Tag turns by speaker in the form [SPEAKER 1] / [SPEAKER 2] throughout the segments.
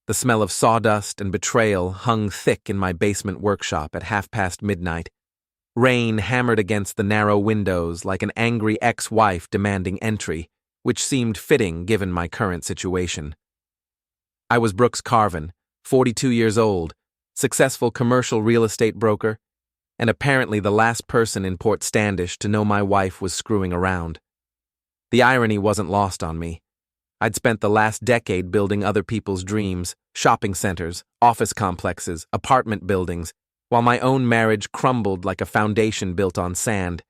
[SPEAKER 1] The smell of sawdust and betrayal hung thick in my basement workshop at midnight. Rain hammered against the narrow windows like an angry ex-wife demanding entry, which seemed fitting given my current situation. I was Brooks Carven, 42 years old, successful commercial real estate broker, and apparently the last person in Port Standish to know my wife was screwing around. The irony wasn't lost on me. I'd spent the last decade building other people's dreams, shopping centers, office complexes, apartment buildings, while my own marriage crumbled like a foundation built on sand.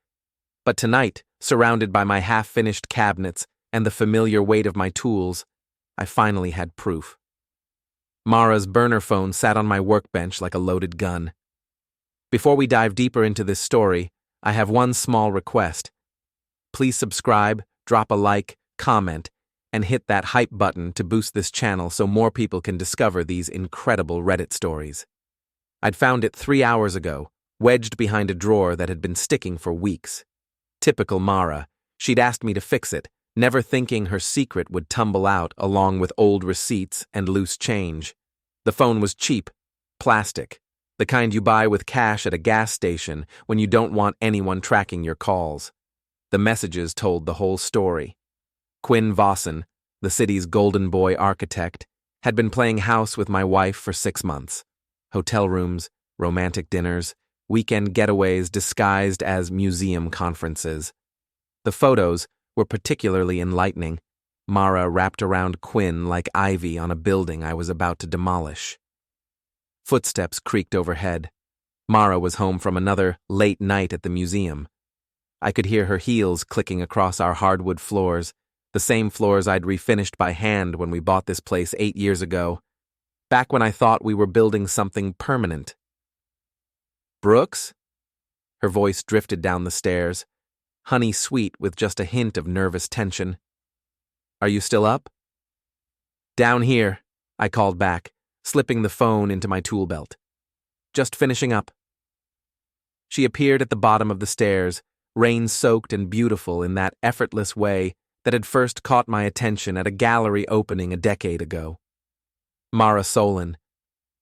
[SPEAKER 1] But tonight, surrounded by my half-finished cabinets and the familiar weight of my tools, I finally had proof. Mara's burner phone sat on my workbench like a loaded gun. Before we dive deeper into this story, I have one small request. Please subscribe, drop a like, comment, and hit that hype button to boost this channel so more people can discover these incredible Reddit stories. I'd found it 3 hours ago, wedged behind a drawer that had been sticking for weeks. Typical Mara, she'd asked me to fix it, never thinking her secret would tumble out along with old receipts and loose change. The phone was cheap, plastic, the kind you buy with cash at a gas station when you don't want anyone tracking your calls. The messages told the whole story. Quinn Vossin, the city's golden boy architect, had been playing house with my wife for 6 months. Hotel rooms, romantic dinners, weekend getaways disguised as museum conferences. The photos were particularly enlightening. Mara wrapped around Quinn like ivy on a building I was about to demolish. Footsteps creaked overhead. Mara was home from another late night at the museum. I could hear her heels clicking across our hardwood floors, the same floors I'd refinished by hand when we bought this place 8 years ago, back when I thought we were building something permanent. "Brooks?" Her voice drifted down the stairs, honey sweet with just a hint of nervous tension. "Are you still up?" "Down here," I called back, slipping the phone into my tool belt. "Just finishing up." She appeared at the bottom of the stairs, rain-soaked and beautiful in that effortless way that had first caught my attention at a gallery opening a decade ago. Mara Solon.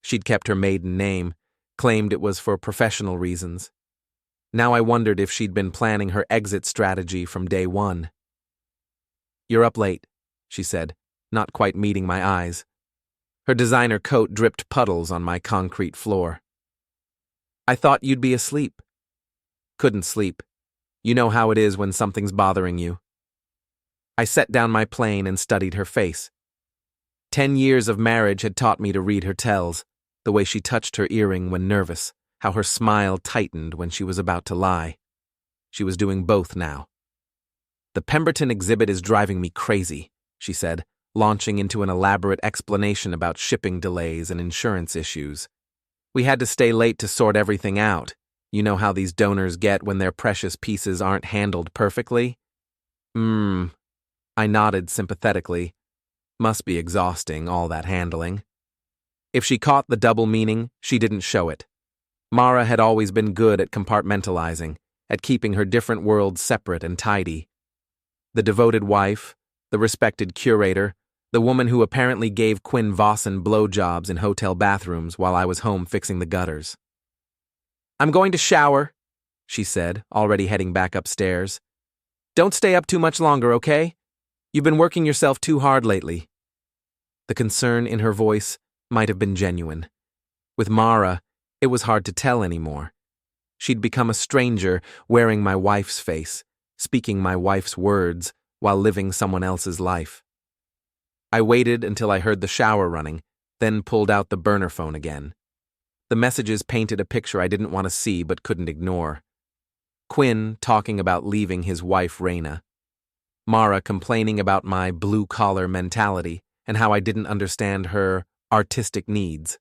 [SPEAKER 1] She'd kept her maiden name, claimed it was for professional reasons. Now I wondered if she'd been planning her exit strategy from day one. "You're up late," she said, not quite meeting my eyes. Her designer coat dripped puddles on my concrete floor. "I thought you'd be asleep." "Couldn't sleep. You know how it is when something's bothering you." I set down my plane and studied her face. 10 years of marriage had taught me to read her tells, the way she touched her earring when nervous, how her smile tightened when she was about to lie. She was doing both now. "The Pemberton exhibit is driving me crazy," she said, launching into an elaborate explanation about shipping delays and insurance issues. "We had to stay late to sort everything out. You know how these donors get when their precious pieces aren't handled perfectly?" I nodded sympathetically. Must be exhausting, all that handling. If she caught the double meaning, she didn't show it. Mara had always been good at compartmentalizing, at keeping her different worlds separate and tidy. The devoted wife, the respected curator, the woman who apparently gave Quinn Vossin blowjobs in hotel bathrooms while I was home fixing the gutters. "I'm going to shower," she said, already heading back upstairs. "Don't stay up too much longer, okay? You've been working yourself too hard lately." The concern in her voice might have been genuine. With Mara, it was hard to tell anymore. She'd become a stranger, wearing my wife's face, speaking my wife's words, while living someone else's life. I waited until I heard the shower running, then pulled out the burner phone again. The messages painted a picture I didn't want to see but couldn't ignore. Quinn talking about leaving his wife Raina. Mara complaining about my blue-collar mentality and how I didn't understand her artistic needs.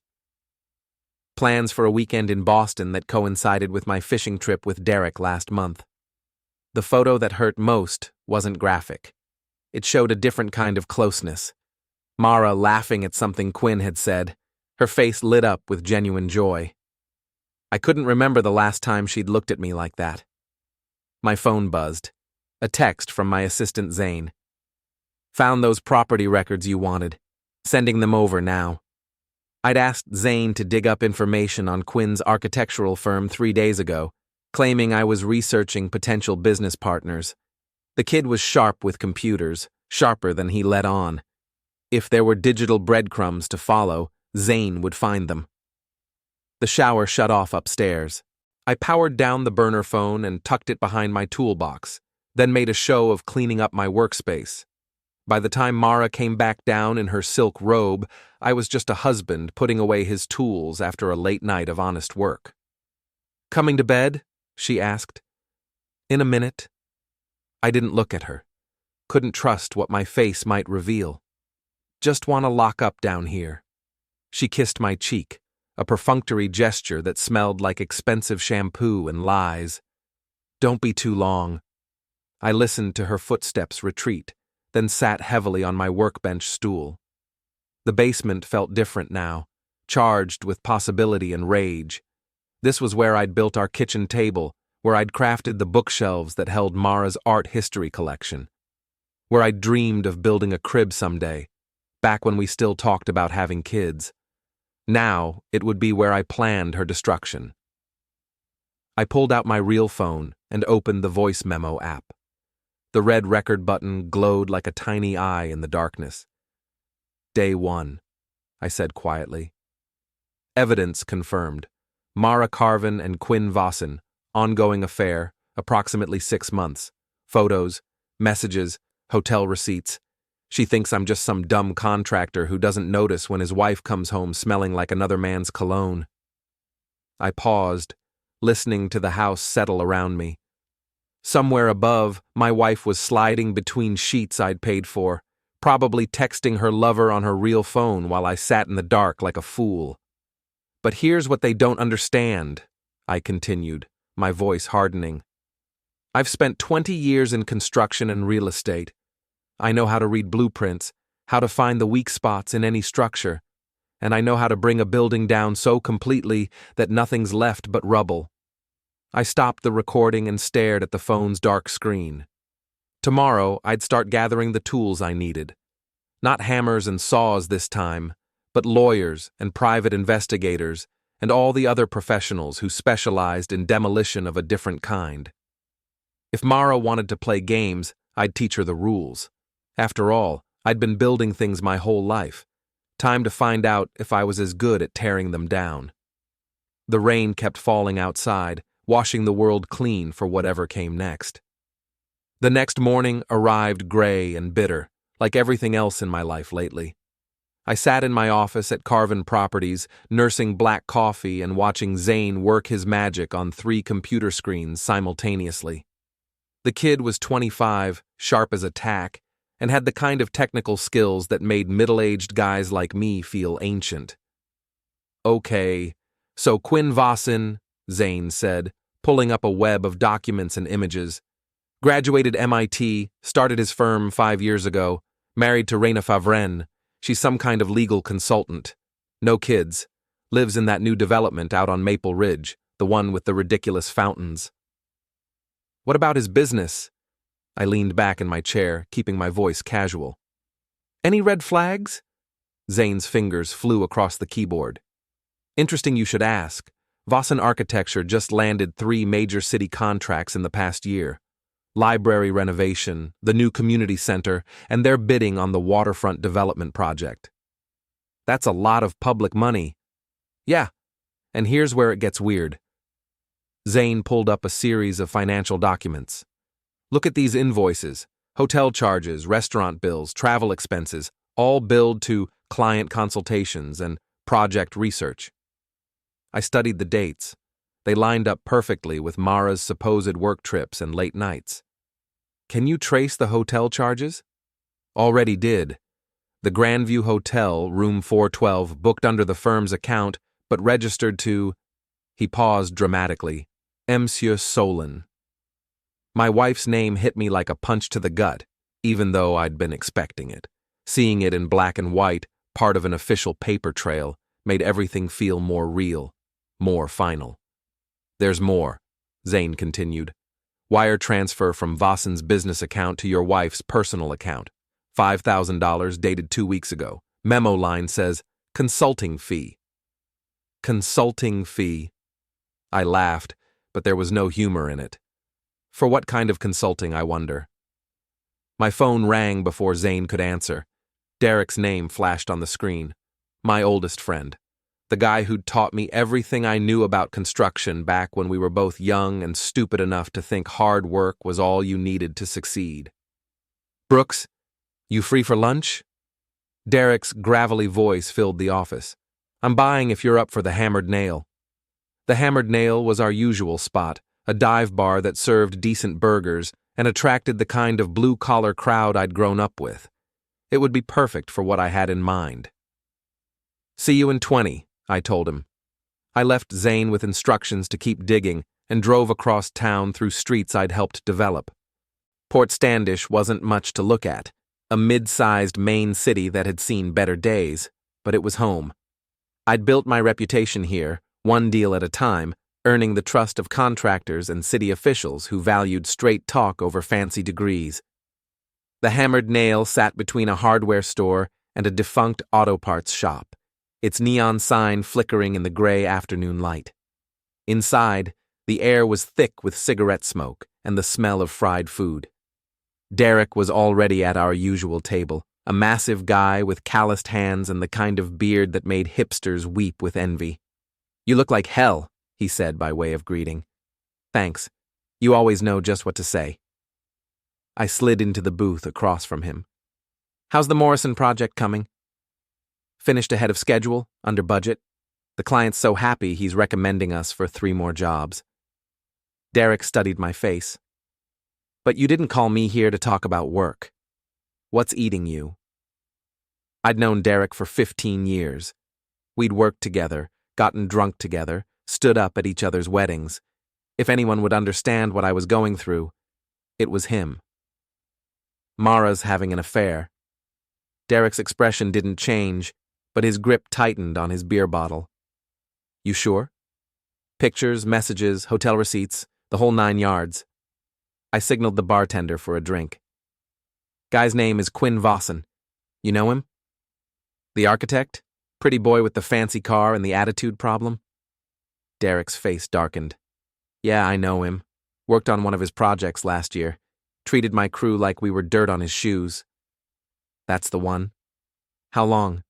[SPEAKER 1] Plans for a weekend in Boston that coincided with my fishing trip with Derek last month. The photo that hurt most wasn't graphic. It showed a different kind of closeness. Mara laughing at something Quinn had said, her face lit up with genuine joy. I couldn't remember the last time she'd looked at me like that. My phone buzzed. A text from my assistant Zane. "Found those property records you wanted. Sending them over now. I'd asked Zane to dig up information on Quinn's architectural firm 3 days ago, claiming I was researching potential business partners. The kid was sharp with computers, sharper than he let on. If there were digital breadcrumbs to follow, Zane would find them. The shower shut off upstairs. I powered down the burner phone and tucked it behind my toolbox, then made a show of cleaning up my workspace. By the time Mara came back down in her silk robe, I was just a husband putting away his tools after a late night of honest work. "Coming to bed?" she asked. "In a minute." I didn't look at her. Couldn't trust what my face might reveal. "Just want to lock up down here." She kissed my cheek, a perfunctory gesture that smelled like expensive shampoo and lies. "Don't be too long." I listened to her footsteps retreat, then sat heavily on my workbench stool. The basement felt different now, charged with possibility and rage. This was where I'd built our kitchen table, where I'd crafted the bookshelves that held Mara's art history collection, where I'd dreamed of building a crib someday, back when we still talked about having kids. Now, it would be where I planned her destruction. I pulled out my real phone and opened the voice memo app. The red record button glowed like a tiny eye in the darkness. "Day 1, I said quietly. Evidence confirmed. Mara Carven and Quinn Vossin, ongoing affair, approximately 6 months. Photos, messages, hotel receipts. She thinks I'm just some dumb contractor who doesn't notice when his wife comes home smelling like another man's cologne." I paused, listening to the house settle around me. Somewhere above, my wife was sliding between sheets I'd paid for, probably texting her lover on her real phone while I sat in the dark like a fool. "But here's what they don't understand," I continued, my voice hardening. "I've spent 20 years in construction and real estate. I know how to read blueprints, how to find the weak spots in any structure, and I know how to bring a building down so completely that nothing's left but rubble." I stopped the recording and stared at the phone's dark screen. Tomorrow, I'd start gathering the tools I needed. Not hammers and saws this time, but lawyers and private investigators and all the other professionals who specialized in demolition of a different kind. If Mara wanted to play games, I'd teach her the rules. After all, I'd been building things my whole life. Time to find out if I was as good at tearing them down. The rain kept falling outside, washing the world clean for whatever came next. The next morning arrived gray and bitter, like everything else in my life lately. I sat in my office at Carven Properties, nursing black coffee and watching Zane work his magic on 3 computer screens simultaneously. The kid was 25, sharp as a tack, and had the kind of technical skills that made middle-aged guys like me feel ancient. "Okay, so Quinn Vossin," Zane said, pulling up a web of documents and images. "Graduated MIT, started his firm 5 years ago, married to Raina Favren. She's some kind of legal consultant. No kids. Lives in that new development out on Maple Ridge, the one with the ridiculous fountains." "What about his business?" I leaned back in my chair, keeping my voice casual. "Any red flags?" Zane's fingers flew across the keyboard. "Interesting you should ask. Vossin Architecture just landed 3 major city contracts in the past year. Library renovation, the new community center, and they're bidding on the waterfront development project." "That's a lot of public money." "Yeah, and here's where it gets weird." Zane pulled up a series of financial documents. "Look at these invoices, hotel charges, restaurant bills, travel expenses, all billed to client consultations and project research." I studied the dates. They lined up perfectly with Mara's supposed work trips and late nights. "Can you trace the hotel charges?" "Already did. The Grandview Hotel, room 412, booked under the firm's account, but registered to..." He paused dramatically. "Monsieur Solon." My wife's name hit me like a punch to the gut, even though I'd been expecting it. Seeing it in black and white, part of an official paper trail, made everything feel more real, more final. "There's more," Zane continued. "Wire transfer from Vossin's business account to your wife's personal account. $5,000 dated 2 weeks ago. Memo line says, Consulting fee. Consulting fee. I laughed, but there was no humor in it. For what kind of consulting, I wonder? My phone rang before Zane could answer. Derek's name flashed on the screen. My oldest friend. The guy who'd taught me everything I knew about construction back when we were both young and stupid enough to think hard work was all you needed to succeed. Brooks, you free for lunch? Derek's gravelly voice filled the office. I'm buying if you're up for the Hammered Nail. The Hammered Nail was our usual spot, a dive bar that served decent burgers and attracted the kind of blue-collar crowd I'd grown up with. It would be perfect for what I had in mind. See you in 20, I told him. I left Zane with instructions to keep digging and drove across town through streets I'd helped develop. Port Standish wasn't much to look at, a mid-sized Maine city that had seen better days, but it was home. I'd built my reputation here, one deal at a time, earning the trust of contractors and city officials who valued straight talk over fancy degrees. The Hammered Nail sat between a hardware store and a defunct auto parts shop, its neon sign flickering in the gray afternoon light. Inside, the air was thick with cigarette smoke and the smell of fried food. Derek was already at our usual table, a massive guy with calloused hands and the kind of beard that made hipsters weep with envy. You look like hell, he said by way of greeting. Thanks. You always know just what to say. I slid into the booth across from him. How's the Morrison project coming? Finished ahead of schedule, under budget. The client's so happy he's recommending us for 3 more jobs. Derek studied my face. But you didn't call me here to talk about work. What's eating you? I'd known Derek for 15 years. We'd worked together, gotten drunk together, stood up at each other's weddings. If anyone would understand what I was going through, it was him. Mara's having an affair. Derek's expression didn't change, but his grip tightened on his beer bottle. You sure? Pictures, messages, hotel receipts, the whole 9 yards. I signaled the bartender for a drink. Guy's name is Quinn Vossin. You know him? The architect? Pretty boy with the fancy car and the attitude problem? Derek's face darkened. Yeah, I know him. Worked on one of his projects last year. Treated my crew like we were dirt on his shoes. That's the one. How long?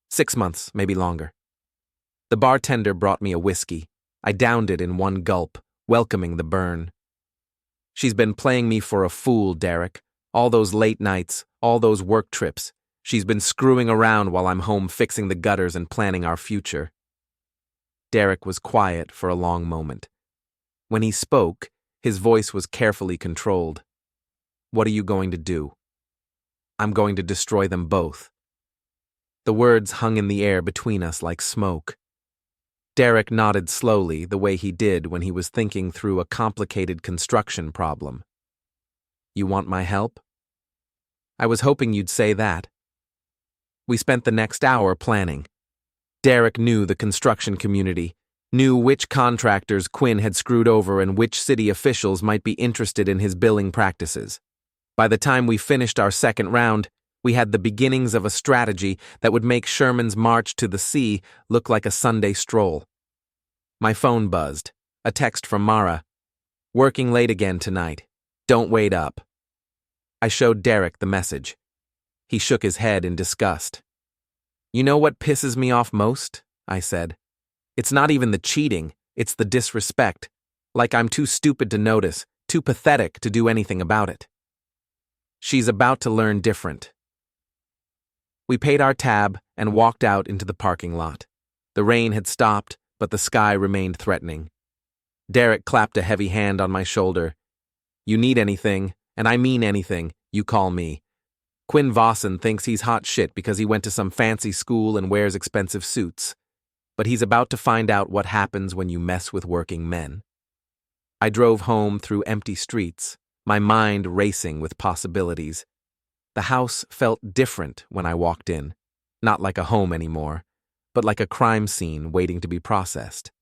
[SPEAKER 1] 6 months, maybe longer. The bartender brought me a whiskey. I downed it in one gulp, welcoming the burn. She's been playing me for a fool, Derek. All those late nights, all those work trips. She's been screwing around while I'm home fixing the gutters and planning our future. Derek was quiet for a long moment. When he spoke, his voice was carefully controlled. What are you going to do? I'm going to destroy them both. The words hung in the air between us like smoke. Derek nodded slowly, the way he did when he was thinking through a complicated construction problem. You want my help? I was hoping you'd say that. We spent the next hour planning. Derek knew the construction community, knew which contractors Quinn had screwed over and which city officials might be interested in his billing practices. By the time we finished our second round, we had the beginnings of a strategy that would make Sherman's march to the sea look like a Sunday stroll. My phone buzzed. A text from Mara. Working late again tonight. Don't wait up. I showed Derek the message. He shook his head in disgust. You know what pisses me off most? I said. It's not even the cheating, it's the disrespect. Like I'm too stupid to notice, too pathetic to do anything about it. She's about to learn different. We paid our tab and walked out into the parking lot. The rain had stopped, but the sky remained threatening. Derek clapped a heavy hand on my shoulder. You need anything, and I mean anything, you call me. Quinn Vossin thinks he's hot shit because he went to some fancy school and wears expensive suits. But he's about to find out what happens when you mess with working men. I drove home through empty streets, my mind racing with possibilities. The house felt different when I walked in, not like a home anymore, but like a crime scene waiting to be processed.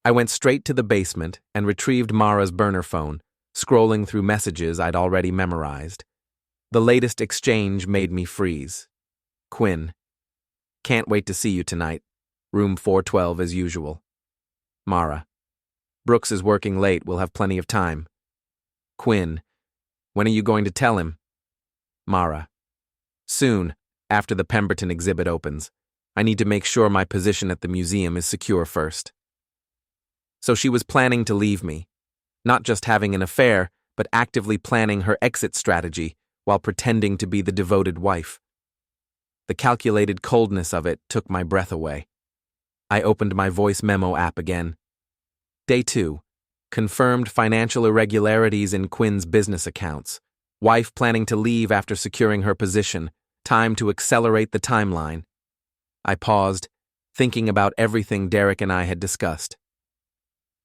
[SPEAKER 1] I went straight to the basement and retrieved Mara's burner phone, scrolling through messages I'd already memorized. The latest exchange made me freeze. Quinn. Can't wait to see you tonight. Room 412 as usual. Mara. Brooks is working late. We'll have plenty of time. Quinn. When are you going to tell him? Mara. Soon, after the Pemberton exhibit opens. I need to make sure my position at the museum is secure first. So she was planning to leave me. Not just having an affair, but actively planning her exit strategy while pretending to be the devoted wife. The calculated coldness of it took my breath away. I opened my voice memo app again. Day 2. Confirmed financial irregularities in Quinn's business accounts. Wife planning to leave after securing her position. Time to accelerate the timeline. I paused, thinking about everything Derek and I had discussed.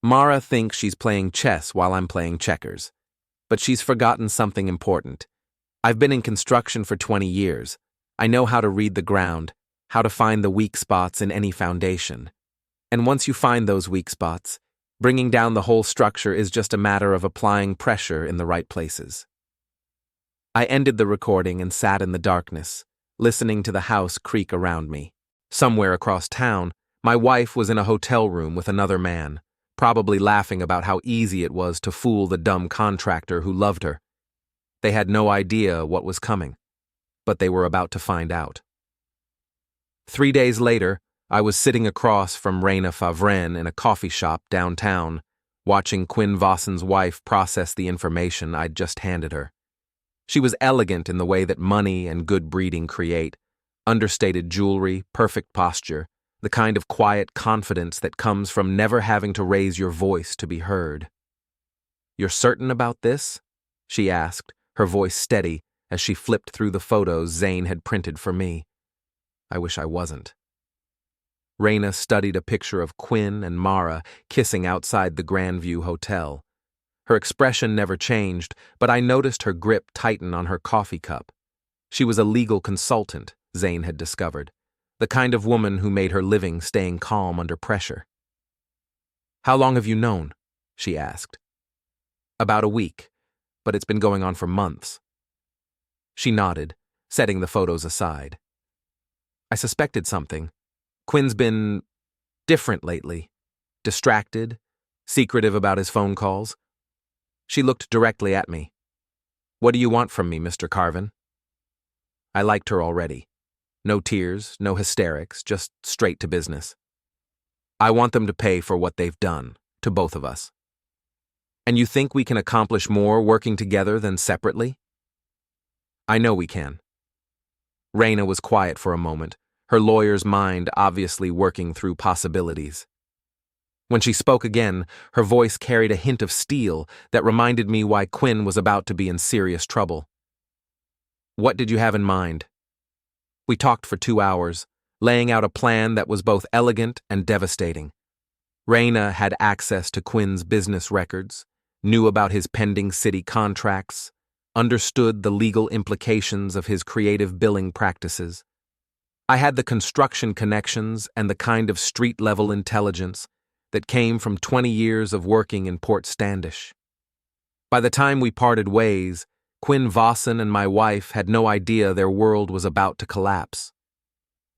[SPEAKER 1] Mara thinks she's playing chess while I'm playing checkers. But she's forgotten something important. I've been in construction for 20 years. I know how to read the ground, how to find the weak spots in any foundation. And once you find those weak spots, bringing down the whole structure is just a matter of applying pressure in the right places. I ended the recording and sat in the darkness, listening to the house creak around me. Somewhere across town, my wife was in a hotel room with another man, probably laughing about how easy it was to fool the dumb contractor who loved her. They had no idea what was coming, but they were about to find out. 3 days later, I was sitting across from Raina Favren in a coffee shop downtown, watching Quinn Vossin's wife process the information I'd just handed her. She was elegant in the way that money and good breeding create, understated jewelry, perfect posture, the kind of quiet confidence that comes from never having to raise your voice to be heard. "You're certain about this?" she asked, her voice steady as she flipped through the photos Zane had printed for me. I wish I wasn't. Raina studied a picture of Quinn and Mara kissing outside the Grandview Hotel. Her expression never changed, but I noticed her grip tighten on her coffee cup. She was a legal consultant, Zane had discovered, the kind of woman who made her living staying calm under pressure. "How long have you known?" she asked. "About a week, but it's been going on for months." She nodded, setting the photos aside. "I suspected something. Quinn's been different lately. Distracted, secretive about his phone calls." She looked directly at me. "What do you want from me, Mr. Carven?" I liked her already. No tears, no hysterics, just straight to business. "I want them to pay for what they've done, to both of us." "And you think we can accomplish more working together than separately?" "I know we can." Raina was quiet for a moment, her lawyer's mind obviously working through possibilities. When she spoke again, her voice carried a hint of steel that reminded me why Quinn was about to be in serious trouble. "What did you have in mind?" We talked for 2 hours, laying out a plan that was both elegant and devastating. Raina had access to Quinn's business records, knew about his pending city contracts, understood the legal implications of his creative billing practices. I had the construction connections and the kind of street-level intelligence that came from 20 years of working in Port Standish. By the time we parted ways, Quinn Vossin and my wife had no idea their world was about to collapse.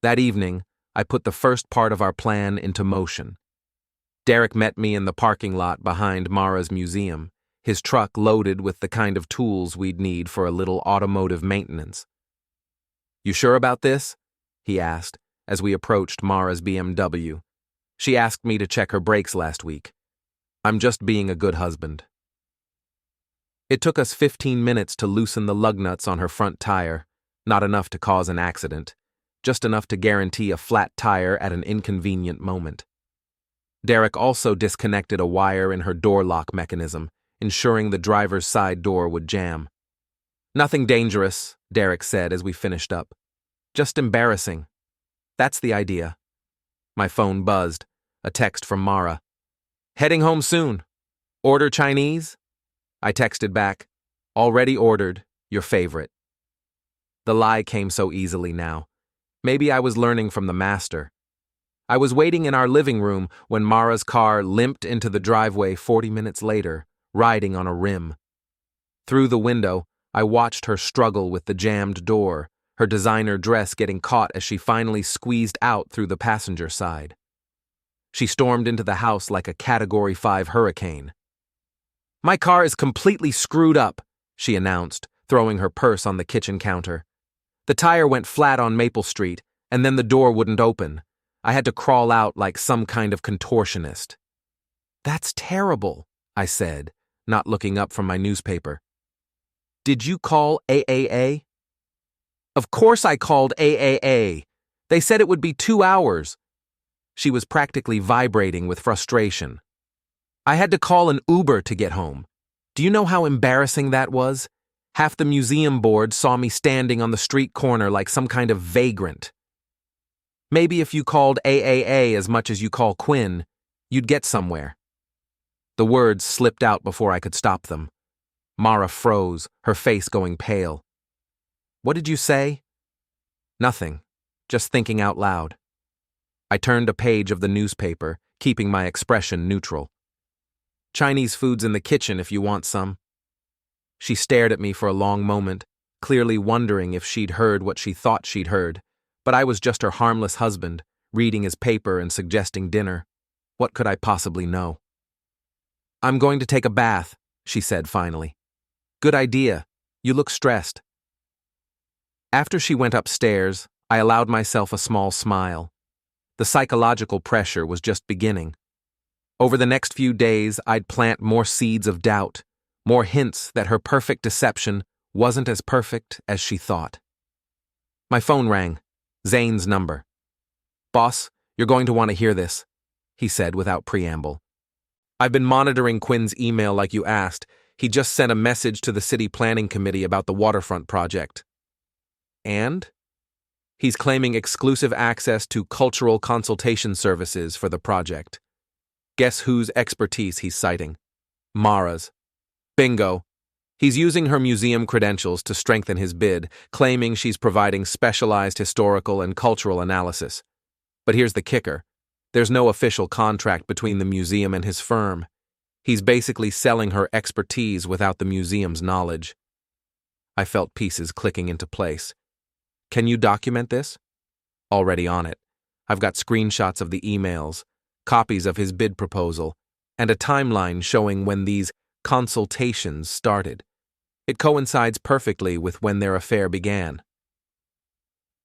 [SPEAKER 1] That evening, I put the first part of our plan into motion. Derek met me in the parking lot behind Mara's museum, his truck loaded with the kind of tools we'd need for a little automotive maintenance. "You sure about this?" he asked as we approached Mara's BMW. "She asked me to check her brakes last week. I'm just being a good husband." It took us 15 minutes to loosen the lug nuts on her front tire, not enough to cause an accident, just enough to guarantee a flat tire at an inconvenient moment. Derek also disconnected a wire in her door lock mechanism, ensuring the driver's side door would jam. "Nothing dangerous," Derek said as we finished up. "Just embarrassing. That's the idea." My phone buzzed, a text from Mara. "Heading home soon. Order Chinese?" I texted back, "Already ordered, your favorite." The lie came so easily now. Maybe I was learning from the master. I was waiting in our living room when Mara's car limped into the driveway 40 minutes later, riding on a rim. Through the window, I watched her struggle with the jammed door, her designer dress getting caught as she finally squeezed out through the passenger side. She stormed into the house like a Category 5 hurricane. "My car is completely screwed up," she announced, throwing her purse on the kitchen counter. "The tire went flat on Maple Street, and then the door wouldn't open. I had to crawl out like some kind of contortionist." "That's terrible," I said, not looking up from my newspaper. "Did you call AAA?" "Of course I called AAA. They said it would be 2 hours. She was practically vibrating with frustration. "I had to call an Uber to get home. Do you know how embarrassing that was? Half the museum board saw me standing on the street corner like some kind of vagrant." "Maybe if you called AAA as much as you call Quinn, you'd get somewhere." The words slipped out before I could stop them. Mara froze, her face going pale. "What did you say?" "Nothing, just thinking out loud." I turned a page of the newspaper, keeping my expression neutral. "Chinese food's in the kitchen if you want some." She stared at me for a long moment, clearly wondering if she'd heard what she thought she'd heard, but I was just her harmless husband, reading his paper and suggesting dinner. What could I possibly know? "I'm going to take a bath," she said finally. "Good idea. You look stressed." After she went upstairs, I allowed myself a small smile. The psychological pressure was just beginning. Over the next few days, I'd plant more seeds of doubt, more hints that her perfect deception wasn't as perfect as she thought. My phone rang. Zane's number. "Boss, you're going to want to hear this," he said without preamble. "I've been monitoring Quinn's email like you asked. He just sent a message to the city planning committee about the waterfront project." "And?" "He's claiming exclusive access to cultural consultation services for the project. Guess whose expertise he's citing? Mara's. Bingo. He's using her museum credentials to strengthen his bid, claiming she's providing specialized historical and cultural analysis. But here's the kicker. There's no official contract between the museum and his firm. He's basically selling her expertise without the museum's knowledge." I felt pieces clicking into place. "Can you document this?" "Already on it. I've got screenshots of the emails, copies of his bid proposal, and a timeline showing when these consultations started. It coincides perfectly with when their affair began."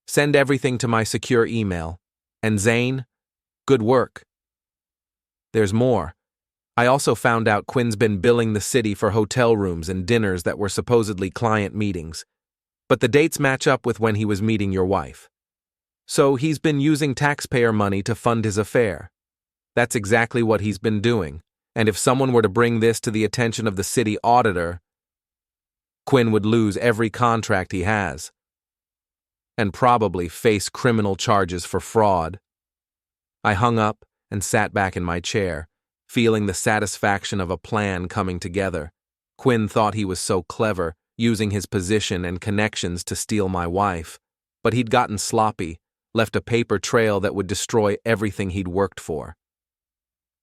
[SPEAKER 1] "Send everything to my secure email. And Zane, good work." "There's more. I also found out Quinn's been billing the city for hotel rooms and dinners that were supposedly client meetings, but the dates match up with when he was meeting your wife. So he's been using taxpayer money to fund his affair. That's exactly what he's been doing, and if someone were to bring this to the attention of the city auditor, Quinn would lose every contract he has, and probably face criminal charges for fraud." I hung up and sat back in my chair, feeling the satisfaction of a plan coming together. Quinn thought he was so clever, using his position and connections to steal my wife, but he'd gotten sloppy, left a paper trail that would destroy everything he'd worked for.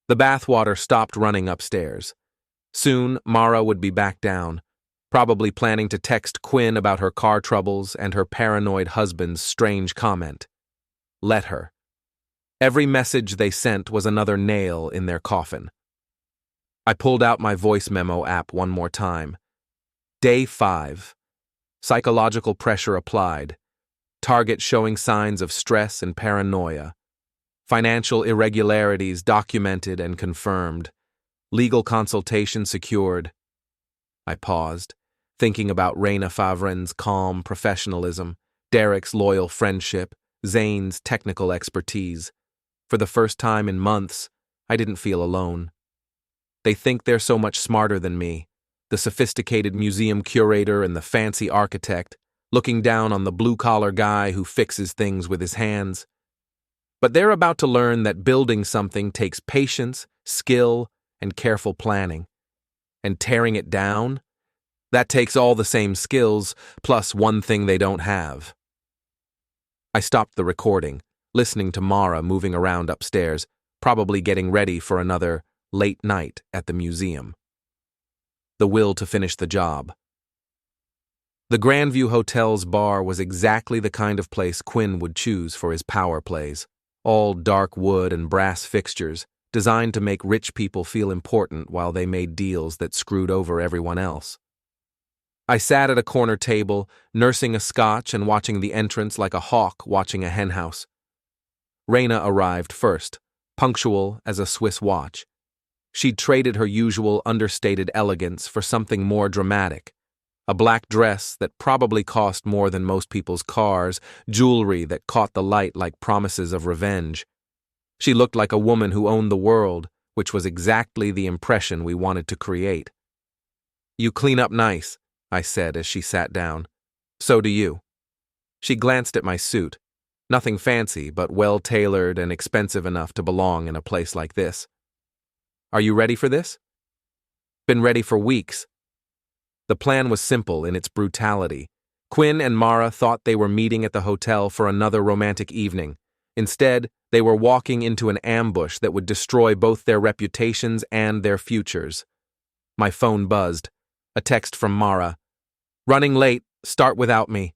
[SPEAKER 1] The bathwater stopped running upstairs. Soon, Mara would be back down, probably planning to text Quinn about her car troubles and her paranoid husband's strange comment. Let her. Every message they sent was another nail in their coffin. I pulled out my voice memo app one more time. Day 5. Psychological pressure applied. Target showing signs of stress and paranoia. Financial irregularities documented and confirmed. Legal consultation secured. I paused, thinking about Raina Favren's calm professionalism, Derek's loyal friendship, Zane's technical expertise. For the first time in months, I didn't feel alone. They think they're so much smarter than me, the sophisticated museum curator and the fancy architect, looking down on the blue-collar guy who fixes things with his hands. But they're about to learn that building something takes patience, skill, and careful planning. And tearing it down? That takes all the same skills, plus one thing they don't have. I stopped the recording, listening to Mara moving around upstairs, probably getting ready for another late night at the museum. The will to finish the job. The Grandview Hotel's bar was exactly the kind of place Quinn would choose for his power plays. All dark wood and brass fixtures, designed to make rich people feel important while they made deals that screwed over everyone else. I sat at a corner table, nursing a scotch and watching the entrance like a hawk watching a henhouse. Raina arrived first, punctual as a Swiss watch. She'd traded her usual understated elegance for something more dramatic. A black dress that probably cost more than most people's cars, jewelry that caught the light like promises of revenge. She looked like a woman who owned the world, which was exactly the impression we wanted to create. "You clean up nice," I said as she sat down. "So do you." She glanced at my suit. Nothing fancy, but well-tailored and expensive enough to belong in a place like this. "Are you ready for this?" "Been ready for weeks." The plan was simple in its brutality. Quinn and Mara thought they were meeting at the hotel for another romantic evening. Instead, they were walking into an ambush that would destroy both their reputations and their futures. My phone buzzed. A text from Mara. "Running late, start without me."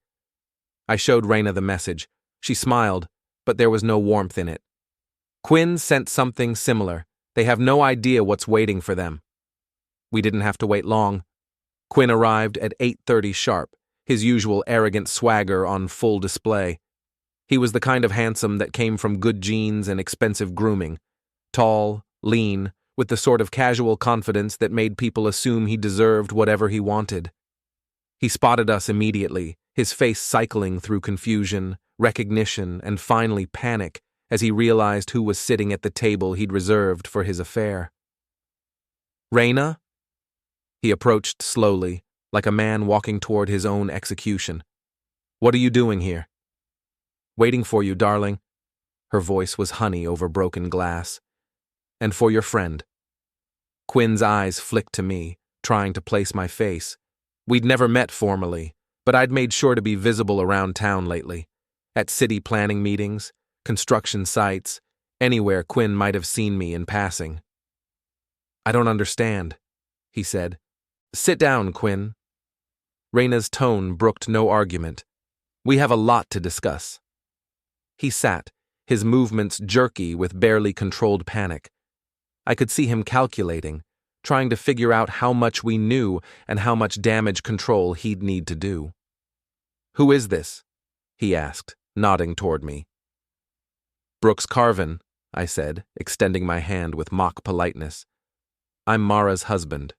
[SPEAKER 1] I showed Raina the message. She smiled, but there was no warmth in it. Quinn sent something similar. They have no idea what's waiting for them. We didn't have to wait long. Quinn arrived at 8:30 sharp, his usual arrogant swagger on full display. He was the kind of handsome that came from good genes and expensive grooming. Tall, lean, with the sort of casual confidence that made people assume he deserved whatever he wanted. He spotted us immediately, his face cycling through confusion, recognition, and finally panic as he realized who was sitting at the table he'd reserved for his affair. "Raina?" He approached slowly, like a man walking toward his own execution. "What are you doing here?" "Waiting for you, darling." Her voice was honey over broken glass. "And for your friend." Quinn's eyes flicked to me, trying to place my face. We'd never met formally, but I'd made sure to be visible around town lately. At city planning meetings, construction sites, anywhere Quinn might have seen me in passing. "I don't understand," he said. "Sit down, Quinn." Raina's tone brooked no argument. "We have a lot to discuss." He sat, his movements jerky with barely controlled panic. I could see him calculating, trying to figure out how much we knew and how much damage control he'd need to do. "Who is this?" he asked, nodding toward me. "Brooks Carven," I said, extending my hand with mock politeness. "I'm Mara's husband."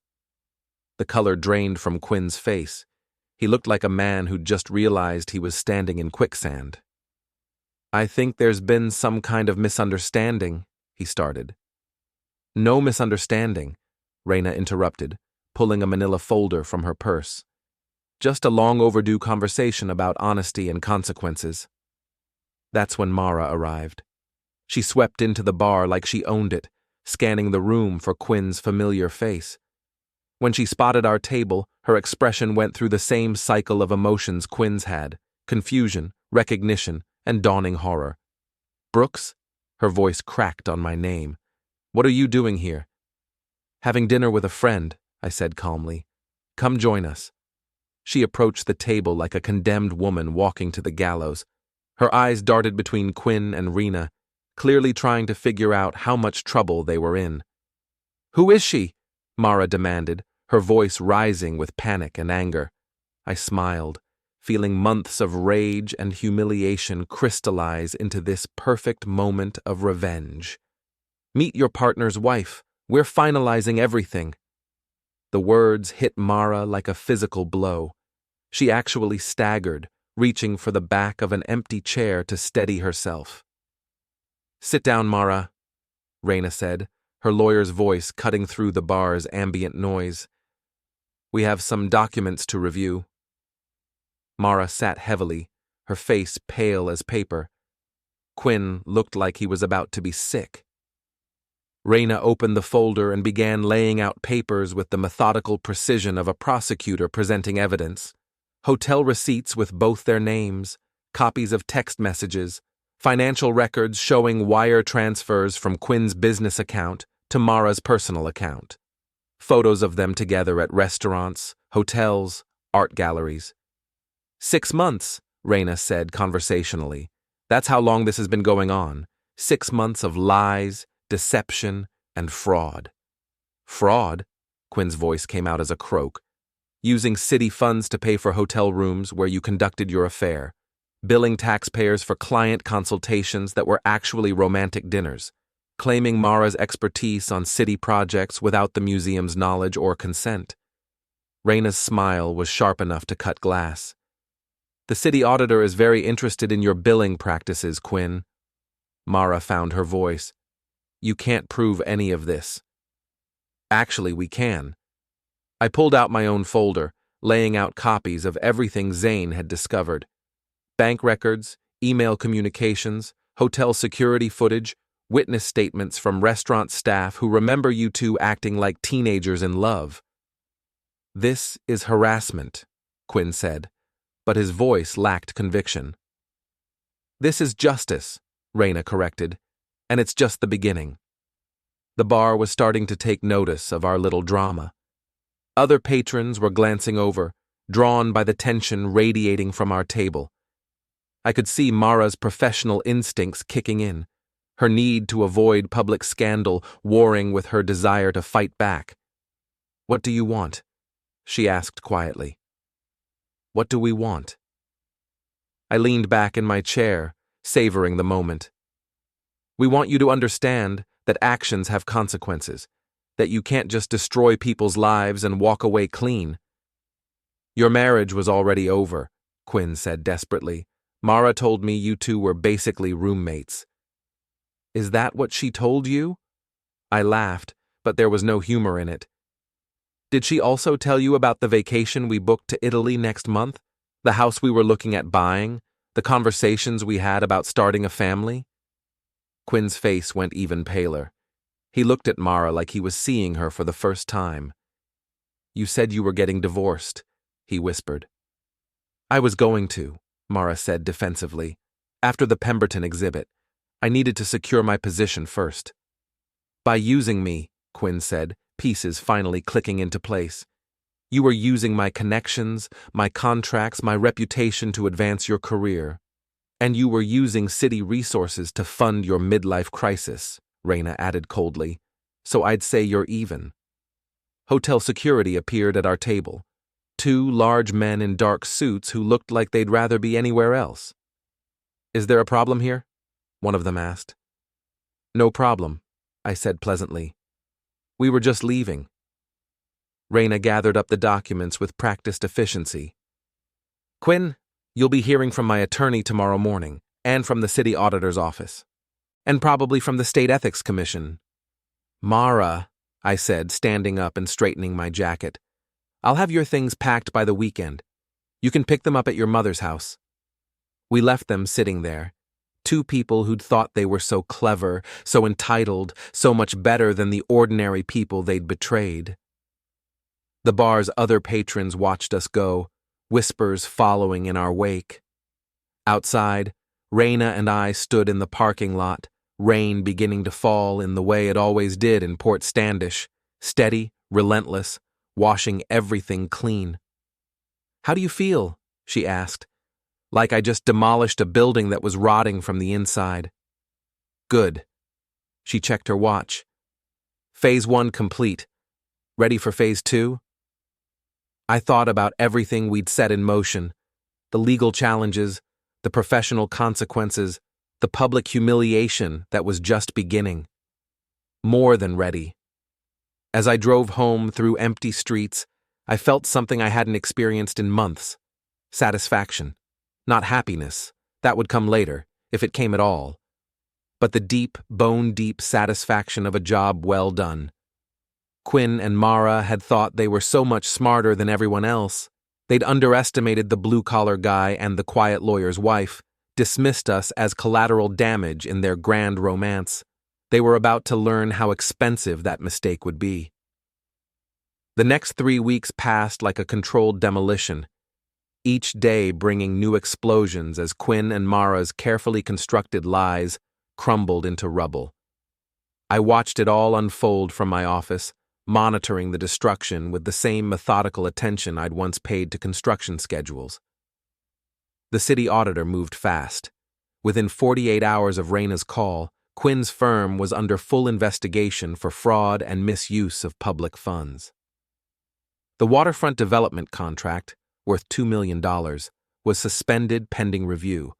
[SPEAKER 1] The color drained from Quinn's face. He looked like a man who'd just realized he was standing in quicksand. "I think there's been some kind of misunderstanding," he started. "No misunderstanding," Raina interrupted, pulling a manila folder from her purse. "Just a long overdue conversation about honesty and consequences." That's when Mara arrived. She swept into the bar like she owned it, scanning the room for Quinn's familiar face. When she spotted our table, her expression went through the same cycle of emotions Quinn's had: confusion, recognition, and dawning horror. "Brooks?" Her voice cracked on my name. "What are you doing here?" "Having dinner with a friend," I said calmly. "Come join us." She approached the table like a condemned woman walking to the gallows. Her eyes darted between Quinn and Raina, clearly trying to figure out how much trouble they were in. "Who is she?" Mara demanded, her voice rising with panic and anger. I smiled, feeling months of rage and humiliation crystallize into this perfect moment of revenge. "Meet your partner's wife. We're finalizing everything." The words hit Mara like a physical blow. She actually staggered, reaching for the back of an empty chair to steady herself. "Sit down, Mara," Raina said, her lawyer's voice cutting through the bar's ambient noise. "We have some documents to review." Mara sat heavily, her face pale as paper. Quinn looked like he was about to be sick. Raina opened the folder and began laying out papers with the methodical precision of a prosecutor presenting evidence. Hotel receipts with both their names, copies of text messages, financial records showing wire transfers from Quinn's business account to Mara's personal account, photos of them together at restaurants, hotels, art galleries. 6 months, Raina said conversationally. That's how long this has been going on. 6 months of lies, deception, and fraud. Fraud? Quinn's voice came out as a croak. Using city funds to pay for hotel rooms where you conducted your affair. Billing taxpayers for client consultations that were actually romantic dinners. Claiming Mara's expertise on city projects without the museum's knowledge or consent. Raina's smile was sharp enough to cut glass. The city auditor is very interested in your billing practices, Quinn. Mara found her voice. You can't prove any of this. Actually, we can. I pulled out my own folder, laying out copies of everything Zane had discovered. Bank records, email communications, hotel security footage, witness statements from restaurant staff who remember you two acting like teenagers in love. This is harassment, Quinn said, but his voice lacked conviction. This is justice, Raina corrected, and it's just the beginning. The bar was starting to take notice of our little drama. Other patrons were glancing over, drawn by the tension radiating from our table. I could see Mara's professional instincts kicking in, her need to avoid public scandal warring with her desire to fight back. What do you want? She asked quietly. What do we want? I leaned back in my chair, savoring the moment. We want you to understand that actions have consequences, that you can't just destroy people's lives and walk away clean. Your marriage was already over, Quinn said desperately. Mara told me you two were basically roommates. Is that what she told you? I laughed, but there was no humor in it. Did she also tell you about the vacation we booked to Italy next month? The house we were looking at buying? The conversations we had about starting a family? Quinn's face went even paler. He looked at Mara like he was seeing her for the first time. You said you were getting divorced, he whispered. I was going to, Mara said defensively. After the Pemberton exhibit, I needed to secure my position first. By using me, Quinn said, pieces finally clicking into place. You were using my connections, my contracts, my reputation to advance your career. And you were using city resources to fund your midlife crisis, Raina added coldly. So I'd say you're even. Hotel security appeared at our table. 2 large men in dark suits who looked like they'd rather be anywhere else. Is there a problem here? One of them asked. No problem, I said pleasantly. We were just leaving. Raina gathered up the documents with practiced efficiency. Quinn, you'll be hearing from my attorney tomorrow morning, and from the city auditor's office. And probably from the State Ethics Commission. Mara, I said, standing up and straightening my jacket. I'll have your things packed by the weekend. You can pick them up at your mother's house. We left them sitting there. 2 people who'd thought they were so clever, so entitled, so much better than the ordinary people they'd betrayed. The bar's other patrons watched us go, whispers following in our wake. Outside, Raina and I stood in the parking lot, rain beginning to fall in the way it always did in Port Standish, steady, relentless, washing everything clean. How do you feel? She asked. Like I just demolished a building that was rotting from the inside. Good. She checked her watch. Phase 1 complete. Ready for Phase 2? I thought about everything we'd set in motion, the legal challenges, the professional consequences, the public humiliation that was just beginning. More than ready. As I drove home through empty streets, I felt something I hadn't experienced in months. Satisfaction. Not happiness. That would come later, if it came at all. But the deep, bone-deep satisfaction of a job well done. Quinn and Mara had thought they were so much smarter than everyone else. They'd underestimated the blue-collar guy and the quiet lawyer's wife, dismissed us as collateral damage in their grand romance. They were about to learn how expensive that mistake would be. The next 3 weeks passed like a controlled demolition, each day bringing new explosions as Quinn and Mara's carefully constructed lies crumbled into rubble. I watched it all unfold from my office, monitoring the destruction with the same methodical attention I'd once paid to construction schedules. The city auditor moved fast. Within 48 hours of Raina's call, Quinn's firm was under full investigation for fraud and misuse of public funds. The waterfront development contract, worth $2 million, was suspended pending review.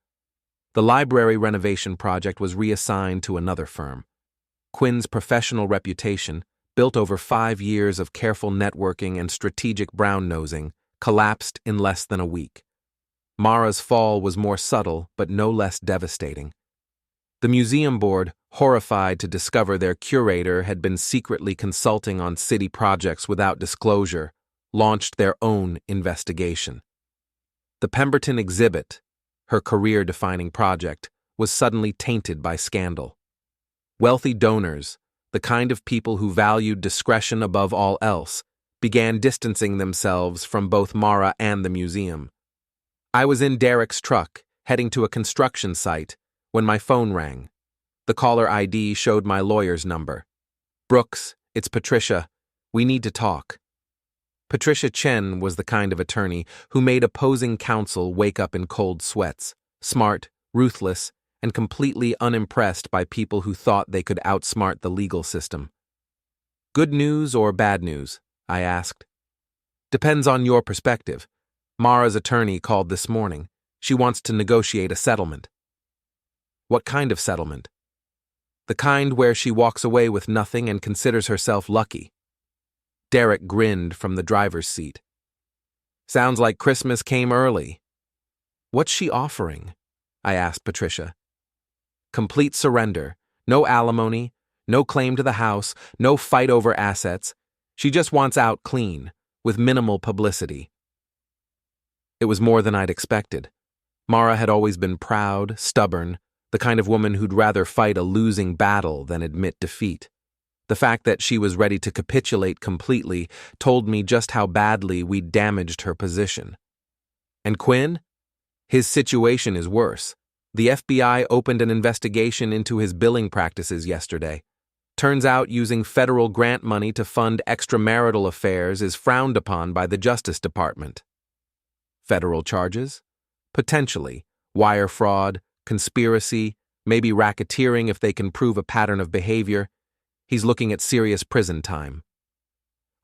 [SPEAKER 1] The library renovation project was reassigned to another firm. Quinn's professional reputation, built over 5 years of careful networking and strategic brown-nosing, collapsed in less than a week. Mara's fall was more subtle but no less devastating. The museum board, horrified to discover their curator had been secretly consulting on city projects without disclosure, launched their own investigation. The Pemberton exhibit, her career-defining project, was suddenly tainted by scandal. Wealthy donors, the kind of people who valued discretion above all else, began distancing themselves from both Mara and the museum. I was in Derek's truck, heading to a construction site, when my phone rang. The caller ID showed my lawyer's number. "Brooks, it's Patricia. We need to talk." Patricia Chen was the kind of attorney who made opposing counsel wake up in cold sweats, smart, ruthless, and completely unimpressed by people who thought they could outsmart the legal system. "Good news or bad news?" I asked. "Depends on your perspective. Mara's attorney called this morning. She wants to negotiate a settlement." "What kind of settlement?" "The kind where she walks away with nothing and considers herself lucky." Derek grinned from the driver's seat. "Sounds like Christmas came early." "What's she offering?" I asked Patricia. "Complete surrender, no alimony, no claim to the house, no fight over assets. She just wants out clean, with minimal publicity." It was more than I'd expected. Mara had always been proud, stubborn, the kind of woman who'd rather fight a losing battle than admit defeat. The fact that she was ready to capitulate completely told me just how badly we'd damaged her position. And Quinn? His situation is worse. The FBI opened an investigation into his billing practices yesterday. Turns out using federal grant money to fund extramarital affairs is frowned upon by the Justice Department. Federal charges? Potentially. Wire fraud, conspiracy, maybe racketeering if they can prove a pattern of behavior. He's looking at serious prison time.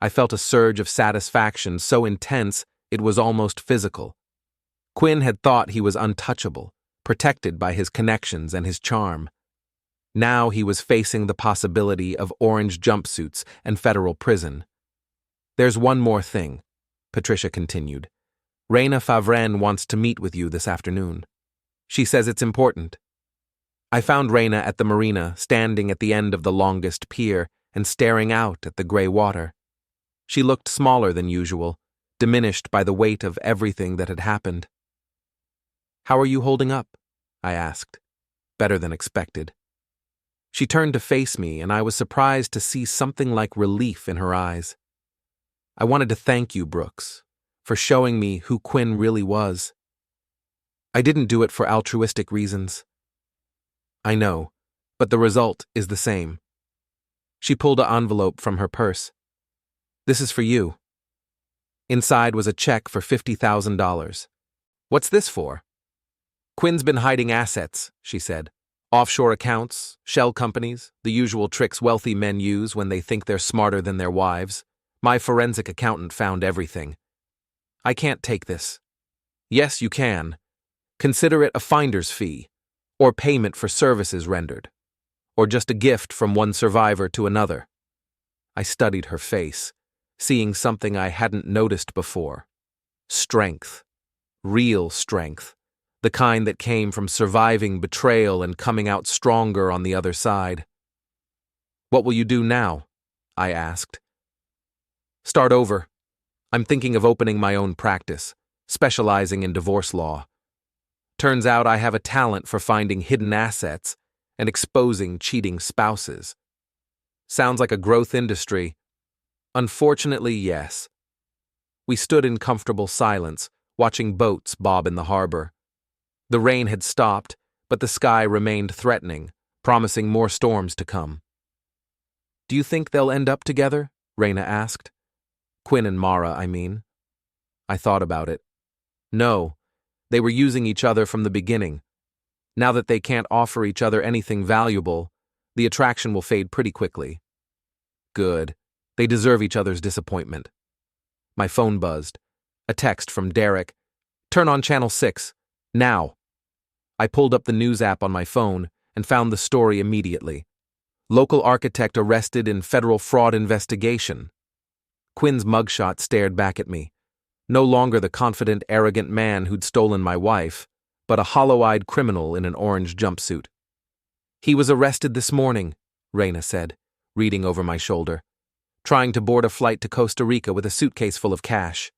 [SPEAKER 1] I felt a surge of satisfaction so intense it was almost physical. Quinn had thought he was untouchable, protected by his connections and his charm. Now he was facing the possibility of orange jumpsuits and federal prison. "There's one more thing," Patricia continued. "Raina Favren wants to meet with you this afternoon. She says it's important." I found Raina at the marina, standing at the end of the longest pier and staring out at the gray water. She looked smaller than usual, diminished by the weight of everything that had happened. "How are you holding up?" I asked. Better than expected. She turned to face me, and I was surprised to see something like relief in her eyes. "I wanted to thank you, Brooks, for showing me who Quinn really was. I didn't do it for altruistic reasons." "I know, but the result is the same." She pulled an envelope from her purse. "This is for you." Inside was a check for $50,000. "What's this for?" "Quinn's been hiding assets," she said. "Offshore accounts, shell companies, the usual tricks wealthy men use when they think they're smarter than their wives. My forensic accountant found everything. I can't take this." "Yes, you can. Consider it a finder's fee, or payment for services rendered, or just a gift from one survivor to another." I studied her face, seeing something I hadn't noticed before. Strength. Real strength. The kind that came from surviving betrayal and coming out stronger on the other side. "What will you do now?" I asked. "Start over. I'm thinking of opening my own practice, specializing in divorce law. Turns out I have a talent for finding hidden assets and exposing cheating spouses. Sounds like a growth industry. Unfortunately, yes." We stood in comfortable silence, watching boats bob in the harbor. The rain had stopped, but the sky remained threatening, promising more storms to come. "Do you think they'll end up together?" Raina asked. "Quinn and Mara, I mean." I thought about it. "No, They were using each other from the beginning. Now that they can't offer each other anything valuable, the attraction will fade pretty quickly. Good. They deserve each other's disappointment. My phone buzzed. A text from Derek. Turn on Channel 6. Now. I pulled up the news app on my phone and found the story immediately. Local architect arrested in federal fraud investigation. Quinn's mugshot stared back at me. No longer the confident, arrogant man who'd stolen my wife, but a hollow-eyed criminal in an orange jumpsuit. He was arrested this morning, Raina said, reading over my shoulder, trying to board a flight to Costa Rica with a suitcase full of cash.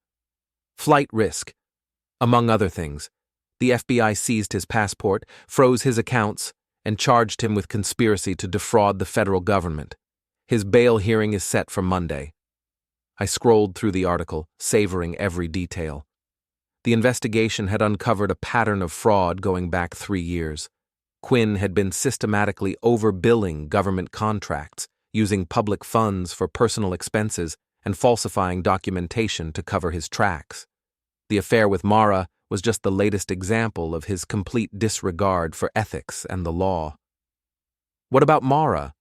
[SPEAKER 1] Flight risk. Among other things, the FBI seized his passport, froze his accounts, and charged him with conspiracy to defraud the federal government. His bail hearing is set for Monday. I scrolled through the article, savoring every detail. The investigation had uncovered a pattern of fraud going back 3 years. Quinn had been systematically overbilling government contracts, using public funds for personal expenses, and falsifying documentation to cover his tracks. The affair with Mara was just the latest example of his complete disregard for ethics and the law. What about Mara?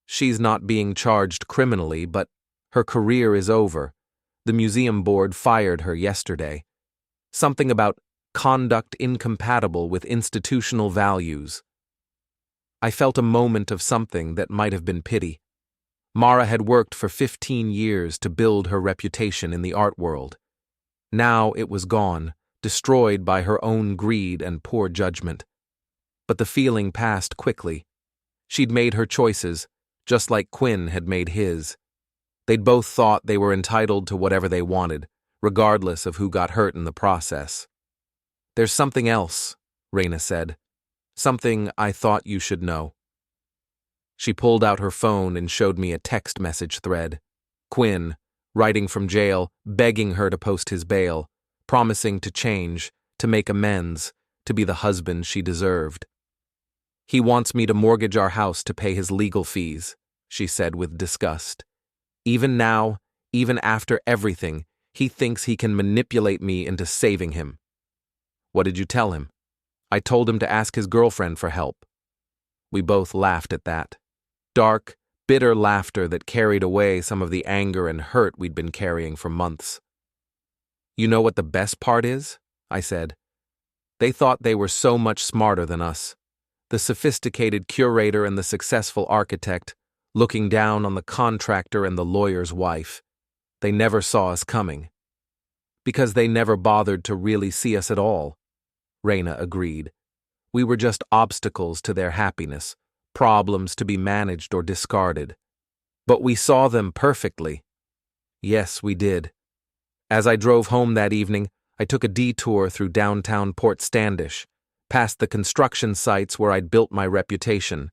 [SPEAKER 1] She's not being charged criminally, but her career is over. The museum board fired her yesterday. Something about conduct incompatible with institutional values. I felt a moment of something that might have been pity. Mara had worked for 15 years to build her reputation in the art world. Now it was gone, destroyed by her own greed and poor judgment. But the feeling passed quickly. She'd made her choices, just like Quinn had made his. They'd both thought they were entitled to whatever they wanted, regardless of who got hurt in the process. There's something else, Raina said. Something I thought you should know. She pulled out her phone and showed me a text message thread. Quinn, writing from jail, begging her to post his bail, promising to change, to make amends, to be the husband she deserved. He wants me to mortgage our house to pay his legal fees, she said with disgust. Even now, even after everything, he thinks he can manipulate me into saving him. What did you tell him? I told him to ask his girlfriend for help. We both laughed at that. Dark, bitter laughter that carried away some of the anger and hurt we'd been carrying for months. You know what the best part is? I said. They thought they were so much smarter than us. The sophisticated curator and the successful architect, looking down on the contractor and the lawyer's wife. They never saw us coming. Because they never bothered to really see us at all, Raina agreed. We were just obstacles to their happiness, problems to be managed or discarded. But we saw them perfectly. Yes, we did. As I drove home that evening, I took a detour through downtown Port Standish, past the construction sites where I'd built my reputation,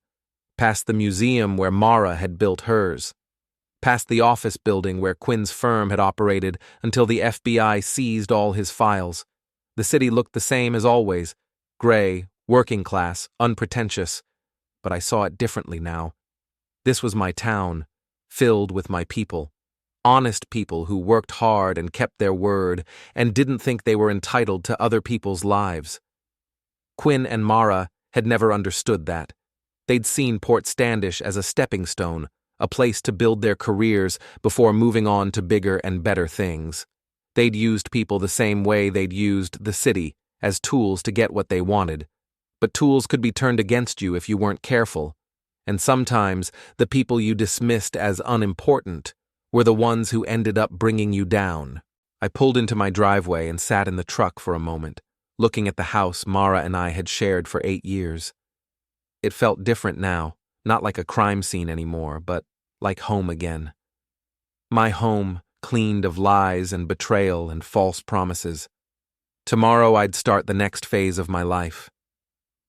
[SPEAKER 1] past the museum where Mara had built hers, past the office building where Quinn's firm had operated until the FBI seized all his files. The city looked the same as always, gray, working class, unpretentious, but I saw it differently now. This was my town, filled with my people. Honest people who worked hard and kept their word and didn't think they were entitled to other people's lives. Quinn and Mara had never understood that. They'd seen Port Standish as a stepping stone, a place to build their careers before moving on to bigger and better things. They'd used people the same way they'd used the city, as tools to get what they wanted. But tools could be turned against you if you weren't careful. And sometimes the people you dismissed as unimportant were the ones who ended up bringing you down. I pulled into my driveway and sat in the truck for a moment, looking at the house Mara and I had shared for 8 years. It felt different now, not like a crime scene anymore, but like home again. My home, cleaned of lies and betrayal and false promises. Tomorrow I'd start the next phase of my life.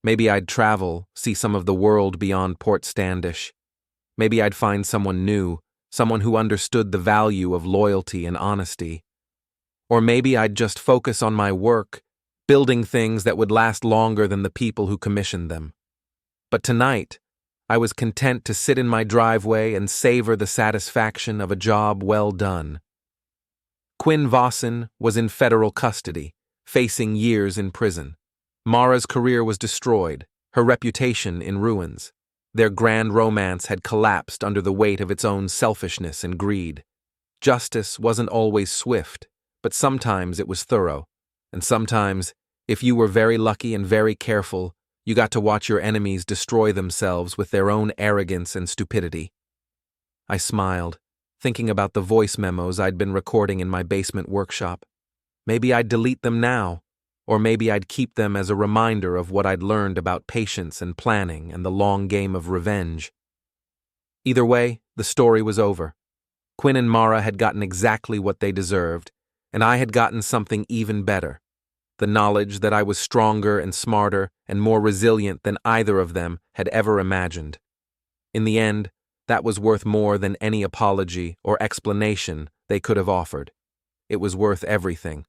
[SPEAKER 1] Maybe I'd travel, see some of the world beyond Port Standish. Maybe I'd find someone new, someone who understood the value of loyalty and honesty. Or maybe I'd just focus on my work, building things that would last longer than the people who commissioned them. But tonight, I was content to sit in my driveway and savor the satisfaction of a job well done. Quinn Vossin was in federal custody, facing years in prison. Mara's career was destroyed, her reputation in ruins. Their grand romance had collapsed under the weight of its own selfishness and greed. Justice wasn't always swift, but sometimes it was thorough. And sometimes, if you were very lucky and very careful, you got to watch your enemies destroy themselves with their own arrogance and stupidity. I smiled, thinking about the voice memos I'd been recording in my basement workshop. Maybe I'd delete them now, or maybe I'd keep them as a reminder of what I'd learned about patience and planning and the long game of revenge. Either way, the story was over. Quinn and Mara had gotten exactly what they deserved, and I had gotten something even better. The knowledge that I was stronger and smarter and more resilient than either of them had ever imagined. In the end, that was worth more than any apology or explanation they could have offered. It was worth everything.